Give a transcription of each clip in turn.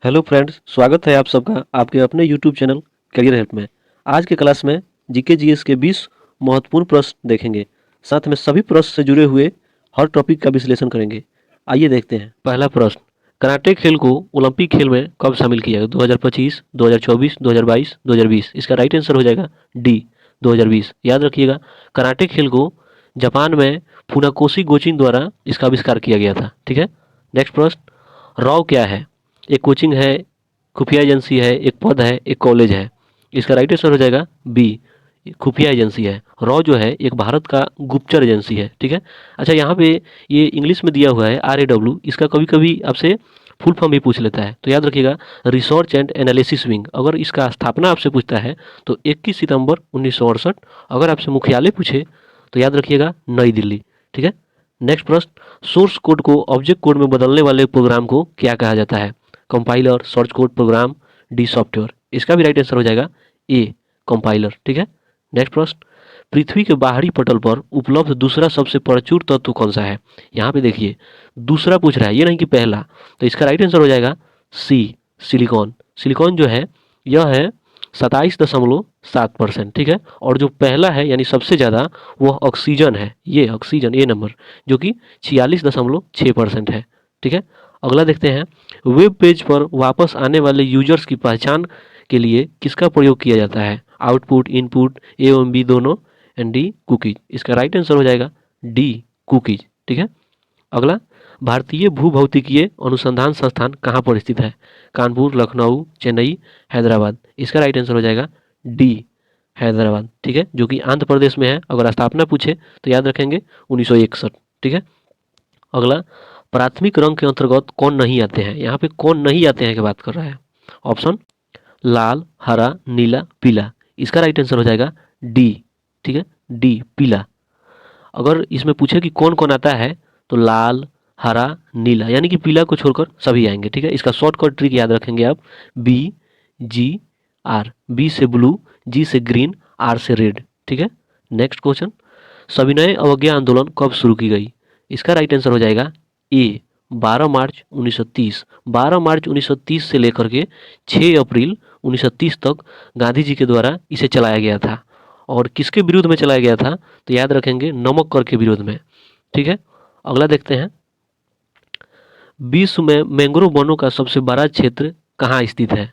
Hello friends, स्वागत है आप सबका आपके अपने यूट्यूब चैनल करियर हेल्प में। आज के क्लास में जीके जीएस के 20 महत्वपूर्ण प्रश्न देखेंगे। साथ में सभी प्रश्न से जुड़े हुए हर टॉपिक का विश्लेषण करेंगे। आइए देखते हैं। पहला प्रश्न, कराटे खेल को ओलंपिक खेल में कब शामिल किया गया? 2025, 2024, 2022, 2020। इसका राइट आंसर हो जाएगा डी, 2020। याद रखिएगा, कराटे खेल को जापान में फुनाकोशी गोचिन द्वारा इसका आविष्कार किया गया था। ठीक है। नेक्स्ट प्रश्न, रॉ क्या है? एक कोचिंग है, खुफिया एजेंसी है, एक पद है, एक कॉलेज है। इसका राइट आंसर हो जाएगा बी, खुफिया एजेंसी है। रॉ जो है एक भारत का गुप्तचर एजेंसी है। ठीक है। अच्छा, यहाँ पे ये इंग्लिश में दिया हुआ है RAW। इसका कभी कभी आपसे फुल फॉर्म भी पूछ लेता है, तो याद रखिएगा रिसर्च एंड एनालिसिस विंग। अगर इसका स्थापना आपसे पूछता है तो 21 सितंबर 1968। अगर आपसे मुख्यालय पूछे तो याद रखिएगा नई दिल्ली। ठीक है। नेक्स्ट प्रश्न, सोर्स कोड को ऑब्जेक्ट कोड में बदलने वाले प्रोग्राम को क्या कहा जाता है? Compiler, source code program, D software. इसका भी राइट आंसर हो जाएगा ए, कंपाइलर। ठीक है। नेक्स्ट प्रश्न, पृथ्वी के बाहरी पटल पर उपलब्ध दूसरा सबसे प्रचुर तत्व कौन सा है? यहाँ पे देखिए दूसरा पूछ रहा है, ये नहीं कि पहला। तो इसका राइट आंसर हो जाएगा सी, सिलिकॉन। सिलिकॉन जो है यह है 27.7%। ठीक है। और जो पहला है यानी सबसे ज़्यादा वह ऑक्सीजन है। ये ऑक्सीजन, ये नंबर जो कि 46.6% है। ठीक है। अगला देखते हैं, वेब पेज पर वापस आने वाले यूजर्स की पहचान के लिए किसका प्रयोग किया जाता है? आउटपुट, इनपुट, ए एवं बी दोनों, एंड डी कुकीज। इसका राइट आंसर हो जाएगा डी, कुकीज। ठीक है। अगला, भारतीय भूभौतिकीय अनुसंधान संस्थान कहाँ पर स्थित है? कानपुर, लखनऊ, चेन्नई, हैदराबाद। इसका राइट आंसर हो जाएगा डी, हैदराबाद। ठीक है, जो कि आंध्र प्रदेश में है। अगर स्थापना पूछे तो याद रखेंगे 1961। ठीक है। अगला, प्राथमिक रंग के अंतर्गत कौन नहीं आते हैं? यहाँ पे कौन नहीं आते हैं की बात कर रहा है। ऑप्शन, लाल, हरा, नीला, पीला। इसका राइट आंसर हो जाएगा डी। ठीक है, डी, पीला। अगर इसमें पूछे कि कौन कौन आता है तो लाल, हरा, नीला, यानी कि पीला को छोड़कर सभी आएंगे। ठीक है। इसका शॉर्टकट ट्रिक याद रखेंगे आप, बी, जी, आर। बी से ब्लू, जी से ग्रीन, आर से रेड। ठीक है। नेक्स्ट क्वेश्चन, सविनय अवज्ञा आंदोलन कब शुरू की गई? इसका राइट आंसर हो जाएगा ए, 12 मार्च 1930। 12 मार्च 1930 से लेकर के 6 अप्रैल 1930 तक गांधी जी के द्वारा इसे चलाया गया था। और किसके विरुद्ध में चलाया गया था? तो याद रखेंगे नमक कर के विरोध में। ठीक है। अगला देखते हैं, विश्व में मैंग्रोव वनों का सबसे बड़ा क्षेत्र कहाँ स्थित है?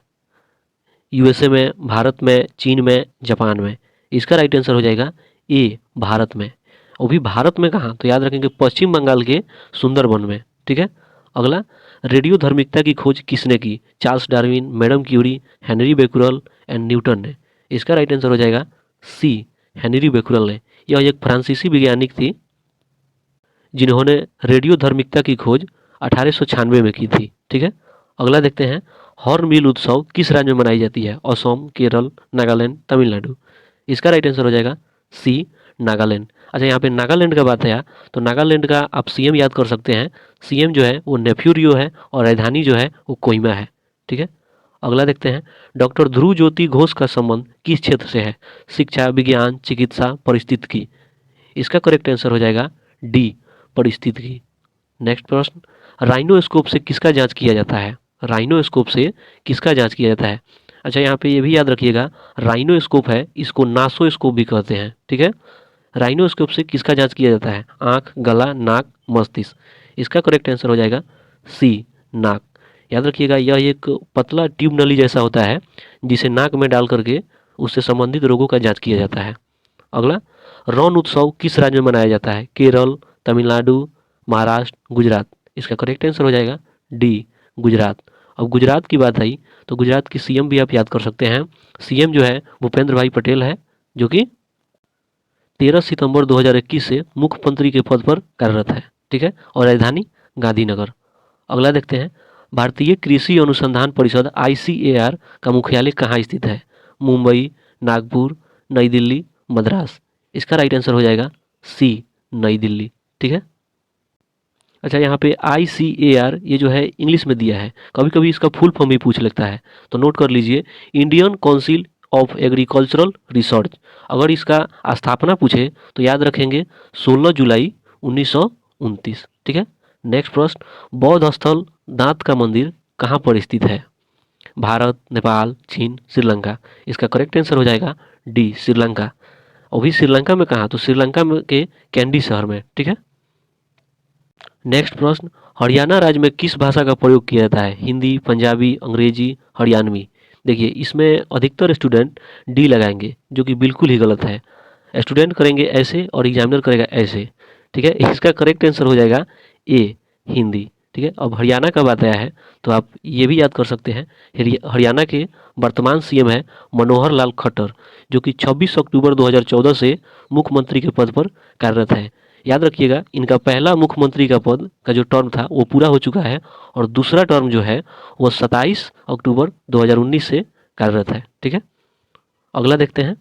USA में, भारत में, चीन में, जापान में। इसका राइट आंसर हो जाएगा ए, भारत में। वो भी भारत में कहाँ? तो याद रखेंगे पश्चिम बंगाल के सुंदरबन में। ठीक है। अगला, रेडियो धार्मिकता की खोज किसने की? Charles Darwin, madam Curie, Henry Becquerel and Newton ने। इसका राइट आंसर हो जाएगा सी, हेनरी बेकुरल ने। यह एक फ्रांसीसी वैज्ञानिक थी जिन्होंने रेडियो धार्मिकता की खोज 1896 में की थी। ठीक है। अगला देखते हैं, हॉर्नबिल उत्सव किस राज्य में मनाई जाती है? असम, केरल, नागालैंड, तमिलनाडु। इसका राइट आंसर हो जाएगा सी, नागालैंड। अच्छा, यहाँ पे नागालैंड का बात है तो नागालैंड का आप सीएम याद कर सकते हैं। सीएम जो है वो नेफ्यू रियो है और राजधानी जो है वो कोहिमा है। ठीक है। अगला देखते हैं, डॉक्टर ध्रुव ज्योति घोष का संबंध किस क्षेत्र से है? शिक्षा, विज्ञान, चिकित्सा, परिस्थितिकी। इसका करेक्ट आंसर हो जाएगा डी, परिस्थितिकी। नेक्स्ट प्रश्न, राइनोस्कोप से किसका जांच किया जाता है? राइनोस्कोप से किसका जांच किया जाता है? अच्छा, यहाँ पे ये भी याद रखिएगा, राइनोस्कोप है इसको नासोस्कोप भी कहते हैं। ठीक है। राइनोस्कोप से किसका जांच किया जाता है? आंख, गला, नाक, मस्तिष्क। इसका करेक्ट आंसर हो जाएगा सी, नाक। याद रखिएगा, यह एक पतला ट्यूब नली जैसा होता है जिसे नाक में डाल करके उससे संबंधित रोगों का जांच किया जाता है। अगला, रण उत्सव किस राज्य में मनाया जाता है? केरल, तमिलनाडु, महाराष्ट्र, गुजरात। इसका करेक्ट आंसर हो जाएगा डी, गुजरात। अब गुजरात की बात आई तो गुजरात की सीएम भी आप याद कर सकते हैं। सीएम जो है भूपेंद्र भाई पटेल है, जो कि 13 सितंबर 2021 से मुख्यमंत्री के पद पर कार्यरत है। ठीक है। और राजधानी गांधीनगर। अगला देखते हैं, भारतीय कृषि अनुसंधान परिषद ICAR का मुख्यालय कहाँ स्थित है? मुंबई, नागपुर, नई दिल्ली, मद्रास। इसका राइट आंसर हो जाएगा सी, नई दिल्ली। ठीक है। अच्छा, यहाँ पे ICAR ये जो है इंग्लिश में दिया है, कभी कभी इसका फुल फॉर्म भी पूछ लेता है, तो नोट कर लीजिए, Indian council of agricultural research. अगर इसका स्थापना पूछे तो याद रखेंगे 16 जुलाई 1929। ठीक है। नेक्स्ट प्रश्न, बौद्ध स्थल दांत का मंदिर कहाँ पर स्थित है? भारत, नेपाल, चीन, श्रीलंका। इसका करेक्ट आंसर हो जाएगा डी, श्रीलंका। और भी श्रीलंका में कहाँ? तो श्रीलंका में के कैंडी शहर में। ठीक है। नेक्स्ट प्रश्न, हरियाणा राज्य में किस भाषा का प्रयोग किया जाता है? हिंदी, पंजाबी, अंग्रेजी, हरियाणवी। देखिए इसमें अधिकतर स्टूडेंट डी लगाएंगे, जो कि बिल्कुल ही गलत है। स्टूडेंट करेंगे ऐसे और एग्जामिनर करेगा ऐसे। ठीक है। इसका करेक्ट आंसर हो जाएगा ए, हिंदी। ठीक है। अब हरियाणा का बात आया है तो आप ये भी याद कर सकते हैं, हरियाणा के वर्तमान सीएम है मनोहर लाल खट्टर, जो कि 26 अक्टूबर 2014 से मुख्यमंत्री के पद पर कार्यरत है। याद रखिएगा, इनका पहला मुख्यमंत्री का पद का जो टर्म था वो पूरा हो चुका है और दूसरा टर्म जो है वो 27 अक्टूबर 2019 से कार्यरत है। ठीक है। अगला देखते हैं,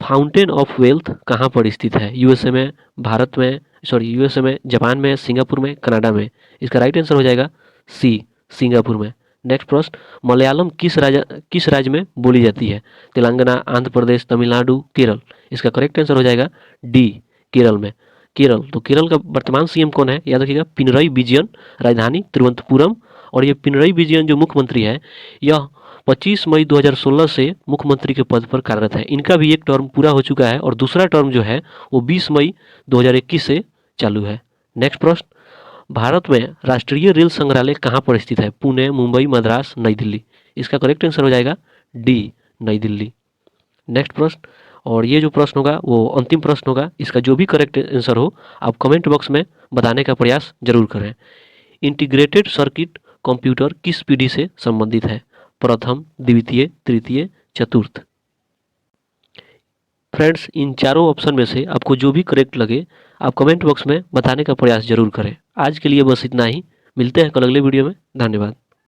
फाउंटेन ऑफ वेल्थ कहाँ पर स्थित है? यूएसए में, भारत में, यूएसए में, जापान में, सिंगापुर में, कनाडा में। इसका राइट आंसर हो जाएगा सी, सिंगापुर में। नेक्स्ट प्रश्न, मलयालम किस राज्य में बोली जाती है? तेलंगाना, आंध्र प्रदेश, तमिलनाडु, केरल। इसका करेक्ट आंसर हो जाएगा डी, केरल में। केरल, तो केरल का वर्तमान सीएम कौन है? याद रखिएगा, पिनरई विजयन, राजधानी तिरुवनंतपुरम। और ये पिनरई विजयन जो मुख्यमंत्री है, यह 25 मई 2016 से मुख्यमंत्री के पद पर कार्यरत है। इनका भी एक टर्म पूरा हो चुका है और दूसरा टर्म जो है वो 20 मई 2021 से चालू है। नेक्स्ट प्रश्न, भारत में राष्ट्रीय रेल संग्रहालय कहाँ पर स्थित है? पुणे, मुंबई, मद्रास, नई दिल्ली। इसका करेक्ट आंसर हो जाएगा डी, नई दिल्ली। नेक्स्ट प्रश्न, और ये जो प्रश्न होगा वो अंतिम प्रश्न होगा। इसका जो भी करेक्ट आंसर हो आप कमेंट बॉक्स में बताने का प्रयास जरूर करें। इंटीग्रेटेड सर्किट कंप्यूटर किस पीढ़ी से संबंधित है? प्रथम, द्वितीय, तृतीय, चतुर्थ। फ्रेंड्स, इन चारों ऑप्शन में से आपको जो भी करेक्ट लगे आप कमेंट बॉक्स में बताने का प्रयास जरूर करें। आज के लिए बस इतना ही, मिलते हैं कल अगले वीडियो में। धन्यवाद।